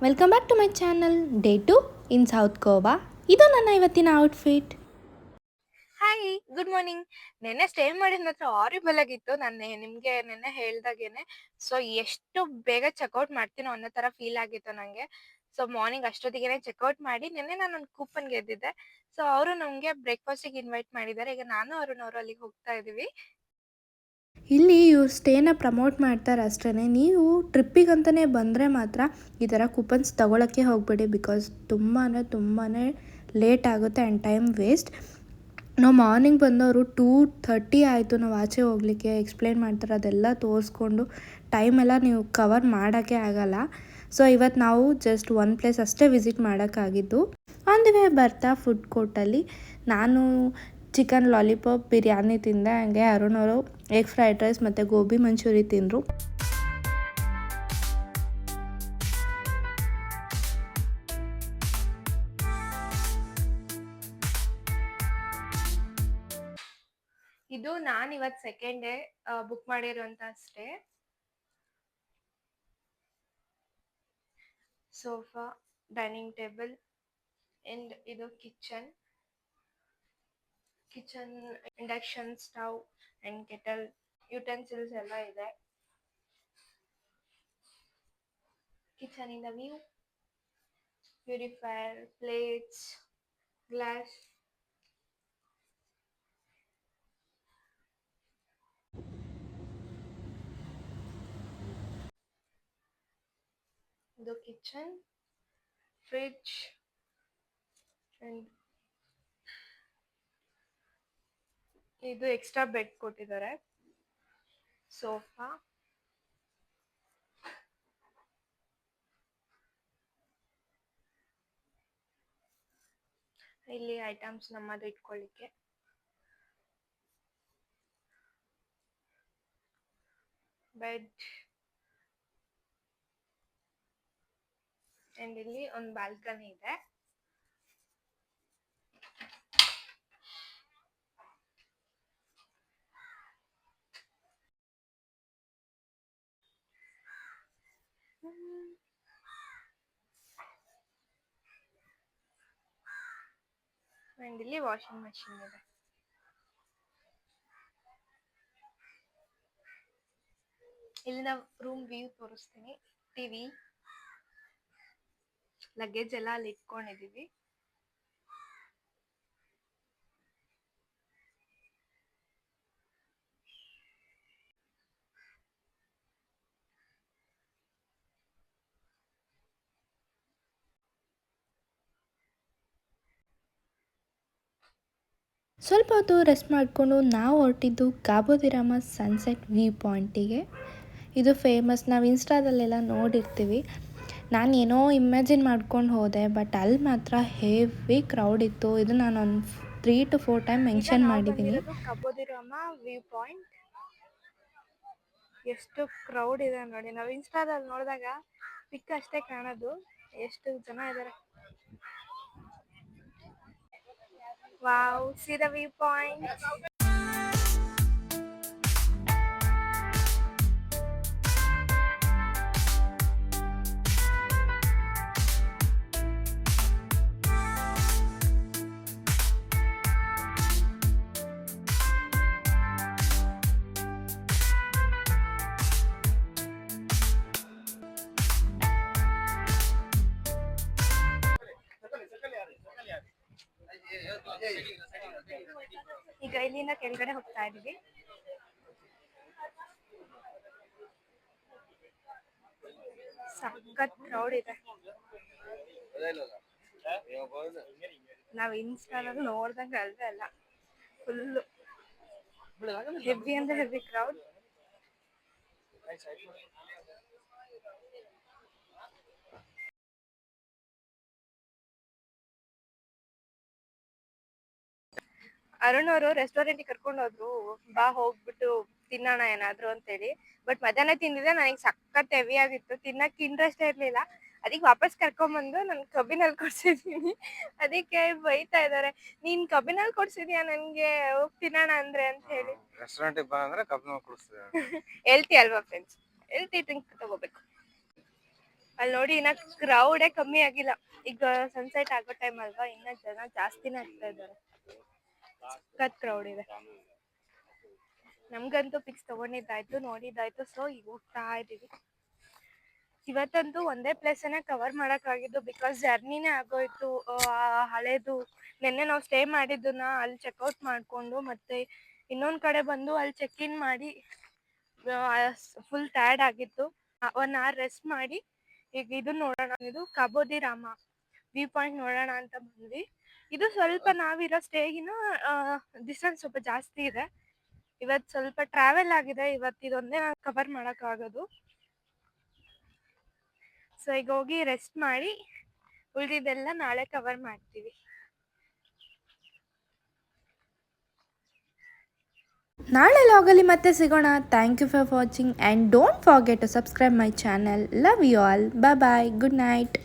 Welcome back to my channel day 2 in south Goa. ಇದು ನನ್ನ ಇವತ್ತಿನ ಔಟ್ಫಿಟ್. Hi, good morning. ನೆನ್ನೆ ಸ್ಟೇ ಮಾಡಿದ ಮಾತ್ರ ಹಾರಿಬಲ್ ಆಗಿತ್ತು. ನಾನು ನಿಮಗೆ ನೆನ್ನೆ ಹೇಳ್ದಾಗೇನೆ. ಸೊ ಎಷ್ಟು ಬೇಗ ಚೆಕ್ಔಟ್ ಮಾಡ್ತೀನೋ ಅನ್ನೋ ತರ ಫೀಲ್ ಆಗಿತ್ತು ನನಗೆ. ಸೊ ಮಾರ್ನಿಂಗ್ ಅಷ್ಟೊತ್ತಿಗೆ ಚೆಕ್ಔಟ್ ಮಾಡಿ ನೆನ್ನೆ ನಾನು ಒಂದು ಕೂಪನ್ ಗೆದ್ದಿದ್ದೆ. ಸೊ ಅವರು ನಮಗೆ ಬ್ರೇಕ್ಫಾಸ್ಟಿಗೆ ಇನ್ವೈಟ್ ಮಾಡಿದ್ದಾರೆ. ಈಗ ನಾನು ಅರುಣ್ ಅಲ್ಲಿಗೆ ಹೋಗ್ತಾ ಇದೀವಿ. ಇಲ್ಲಿ ಇವ್ರು ಸ್ಟೇನ ಪ್ರಮೋಟ್ ಮಾಡ್ತಾರೆ ಅಷ್ಟೇ. ನೀವು ಟ್ರಿಪ್ಪಿಗಂತಲೇ ಬಂದರೆ ಮಾತ್ರ ಈ ಥರ ಕೂಪನ್ಸ್ ತೊಗೊಳಕ್ಕೆ ಹೋಗಬೇಡಿ, ಬಿಕಾಸ್ ತುಂಬಾ ಲೇಟ್ ಆಗುತ್ತೆ ಆ್ಯಂಡ್ ಟೈಮ್ ವೇಸ್ಟ್. ನಾವು ಮಾರ್ನಿಂಗ್ ಬಂದವರು 2:30 ಆಯಿತು ನಾವು ಆಚೆ ಹೋಗಲಿಕ್ಕೆ. ಎಕ್ಸ್ಪ್ಲೇನ್ ಮಾಡ್ತಾರೆ, ಅದೆಲ್ಲ ತೋರಿಸ್ಕೊಂಡು ಟೈಮೆಲ್ಲ ನೀವು ಕವರ್ ಮಾಡೋಕ್ಕೆ ಆಗಲ್ಲ. ಸೊ ಇವತ್ತು ನಾವು ಜಸ್ಟ್ ಒಂದು ಪ್ಲೇಸ್ ಅಷ್ಟೇ ವಿಸಿಟ್ ಮಾಡೋಕ್ಕಾಗಿದ್ದು. ಆನ್ ದಿ ವೇ ಬರ್ತಾ ಫುಡ್ ಕೋರ್ಟಲ್ಲಿ ನಾನು ಚಿಕನ್ ಲಾಲಿಪಾಪ್ ಬಿರಿಯಾನಿ ತಿಂದೆ. ಹಂಗೆ ಅರುಣ್ ಅವರು ಎಗ್ ಫ್ರೈಡ್ ರೈಸ್ ಮತ್ತು ಗೋಬಿ ಮಂಚೂರಿ ತಿಂದರು. ಇದು ನಾನು ಇವತ್ತು ಸೆಕೆಂಡ್ ಡೇ ಬುಕ್ ಮಾಡಿರುವಂತ stay. Sofa, dining table and ಇದು kitchen, induction stove and kettle, utensils ಎಲ್ಲ ಇದೆ. ಕಿಚನ್ ಇಂದ ವ್ಯೂ, ಪ್ಯೂರಿಫೈಯರ್, ಪ್ಲೇಟ್ಸ್, ಗ್ಲಾಸ್. ಇದು ಕಿಚನ್, ಫ್ರಿಡ್ಜ್ ಅಂಡ್ ಇದು ಎಕ್ಸ್ಟ್ರಾ ಬೆಡ್ ಕೊಟ್ಟಿದ್ದಾರೆ. ಸೋಫಾ, ಇಲ್ಲಿ ಐಟಮ್ಸ್ ನಮ್ಮದು ಇಟ್ಕೊಳ್ಳಿಕ್ಕೆ. ಬೆಡ್ ಅಂಡ್ ಇಲ್ಲಿ ಒಂದು ಬಾಲ್ಕನಿ ಇದೆ. ಅಂಡ್ ಇಲ್ಲಿ ವಾಷಿಂಗ್ ಮಷಿನ್ ಇದೆ. ಇಲ್ಲಿನ ರೂಮ್ ವ್ಯೂ ತೋರಿಸ್ತೀನಿ. ಟಿವಿ, ಲಗೇಜ್ ಎಲ್ಲ ಅಲ್ಲಿ ಇಟ್ಕೊಂಡಿದೀವಿ. ಸ್ವಲ್ಪ ಹೊತ್ತು ರೆಸ್ಟ್ ಮಾಡಿಕೊಂಡು ನಾವು ಹೊರಟಿದ್ದು ಕಾಬೋ ದಿ ರಾಮಾ ಸನ್ಸೆಟ್ ವ್ಯೂ ಪಾಯಿಂಟಿಗೆ. ಇದು ಫೇಮಸ್, ನಾವು ಇನ್ಸ್ಟಾದಲ್ಲೆಲ್ಲ ನೋಡಿರ್ತೀವಿ. ನಾನು ಏನೋ ಇಮ್ಯಾಜಿನ್ ಮಾಡ್ಕೊಂಡು ಹೋದೆ, ಬಟ್ ಅಲ್ಲಿ ಮಾತ್ರ ಹೆವಿ ಕ್ರೌಡ್ ಇತ್ತು. ಇದು ನಾನು ಒಂದು 3 to 4 ಟೈಮ್ ಮೆನ್ಷನ್ ಮಾಡಿದ್ದೀನಿ. ಕಾಬೋ ದಿ ರಾಮಾ ವ್ಯೂ ಪಾಯಿಂಟ್. ಎಷ್ಟು ಕ್ರೌಡ್ ಇದೆ ನೋಡಿ. ನಾವು ಇನ್ಸ್ಟಾದಲ್ಲಿ ನೋಡಿದಾಗ ಪಿಕ್ ಅಷ್ಟೇ ಕಾಣೋದು, ಎಷ್ಟು ಜನ ಇದ್ದಾರೆ. Wow, C the view point. ಈಗ ಇಲ್ಲಿಂದ ಕೆಳಗಡೆ ಹೋಗ್ತಾ ಇದೀವಿ. ಸಖತ್ ಕ್ರೌಡ್ ಇದೆ. ನಾವ್ ಇನ್ಸ್ಟಾದಲ್ಲಿ ನೋಡ್ದಂಗ ಅಲ್ವೇ ಅಲ್ಲ, ಫುಲ್ ಹೆವಿ ಅಂದ್ರೆ ಹೆವಿ ಕ್ರೌಡ್. ಅರುಣ್ ಅವರು ರೆಸ್ಟೋರೆಂಟ್ ಕರ್ಕೊಂಡು ಹೋದ್ರು, ಬಾ ಹೋಗ್ಬಿಟ್ಟು ತಿನ್ನೋಣ ಏನಾದ್ರು ಅಂತೇಳಿ. ಬಟ್ ಮಧ್ಯಾಹ್ನ ತಿಂದಿದ್ರೆ ನನಗೆ ಸಖತ್ ಹೆವಿ ಆಗಿತ್ತು, ತಿನ್ನಕ್ಕೆ ಇಂಟ್ರೆಸ್ಟ್ ಇರ್ಲಿಲ್ಲ. ಅದಕ್ಕೆ ವಾಪಸ್ ಕರ್ಕೊಂಡ್ಬಂದು ನಾನು ಕಬ್ಬಿನಲ್ಲಿ ಕೊಡ್ಸಿದೀನಿ. ಅದಕ್ಕೆ ಬೈತಾ ಇದಾರೆ, ನೀನ್ ಕಬ್ಬಿನಲ್ಲಿ ಕೊಡ್ಸಿದ್ಯಾ ನನ್ಗೆ, ಹೋಗ್ ತಿನ್ನೋಣ ಅಂದ್ರೆ ಅಂತ ಹೇಳಿ. ರೆಸ್ಟೋರೆಂಟ್ ಬಾ ಅಂದ್ರೆ ಕಬ್ಬಿನಲ್ಲಿ ಕೊಡಿಸ್ತೀವಿ. ಹೆಲ್ತಿ ಅಲ್ವಾ ಫ್ರೆಂಡ್ಸ್, ಹೆಲ್ತಿ ಡ್ರಿಂಕ್ ತಗೋಬೇಕು. ಅಲ್ಲಿ ನೋಡಿ ಇನ್ನ ಕ್ರೌಡೇ ಕಮ್ಮಿ ಆಗಿಲ್ಲ. ಈಗ ಸನ್ಸೆಟ್ ಆಗೋ ಟೈಮ್ ಅಲ್ವಾ, ಇನ್ನ ಜನ ಜಾಸ್ತಿನೇ ಆಗ್ತಾ ಇದ್ದಾರೆ. ಸಖತ್ ಕ್ರೌಡ್ ಇದೆ. ನಮ್ಗಂತೂ ಪಿಕ್ಸ್ ತಗೊಂಡಿದ್ದಾಯ್ತು, ನೋಡಿದ್ದಾಯ್ತು. ಸೊ ಈಗ ಹೋಗ್ತಾ ಇದೀವಿ. ಇವತ್ತಂತೂ ಒಂದೇ ಪ್ಲೇಸನ್ನ ಕವರ್ ಮಾಡೋಕ್ಕಾಗಿದ್ದು, ಬಿಕಾಸ್ ಜರ್ನಿನೇ ಆಗೋಯ್ತು. ಹಳೇದು ನಿನ್ನೆ ನಾವು ಸ್ಟೇ ಮಾಡಿದ್ದನ್ನ ಅಲ್ಲಿ ಚೆಕ್ಔಟ್ ಮಾಡಿಕೊಂಡು ಮತ್ತೆ ಇನ್ನೊಂದು ಕಡೆ ಬಂದು ಅಲ್ಲಿ ಚೆಕ್ ಇನ್ ಮಾಡಿ ಫುಲ್ ಟಯರ್ಡ್ ಆಗಿತ್ತು. 1 hour ರೆಸ್ಟ್ ಮಾಡಿ ಈಗ ಇದು ನೋಡೋಣ, ಇದು ಕಬೋದಿ ರಾಮ ವ್ಯೂ ಪಾಯಿಂಟ್ ನೋಡೋಣ ಅಂತ ಬಂದ್ವಿ. ಇದು ಸ್ವಲ್ಪ ನಾವಿರೋ ಸ್ಟೇಗಿನ ಡಿಸ್ಟೆನ್ಸ್ ಸ್ವಲ್ಪ ಜಾಸ್ತಿ ಇದೆ. ಇವತ್ತು ಸ್ವಲ್ಪ ಟ್ರಾವೆಲ್ ಆಗಿದೆ, ಇವತ್ತು ಇದೊಂದೇ ನಾನು ಕವರ್ ಮಾಡೋಕ್ಕಾಗೋದು. ಸೊ ಈಗ ಹೋಗಿ ರೆಸ್ಟ್ ಮಾಡಿ ಉಳಿದಿದ್ದೆಲ್ಲ ನಾಳೆ ಕವರ್ ಮಾಡ್ತೀವಿ. ನಾಳೆ ಲಾಗಲ್ಲಿ ಮತ್ತೆ ಸಿಗೋಣ. Thank you for watching and don't forget to subscribe my channel. Love you all. Bye bye. Good night.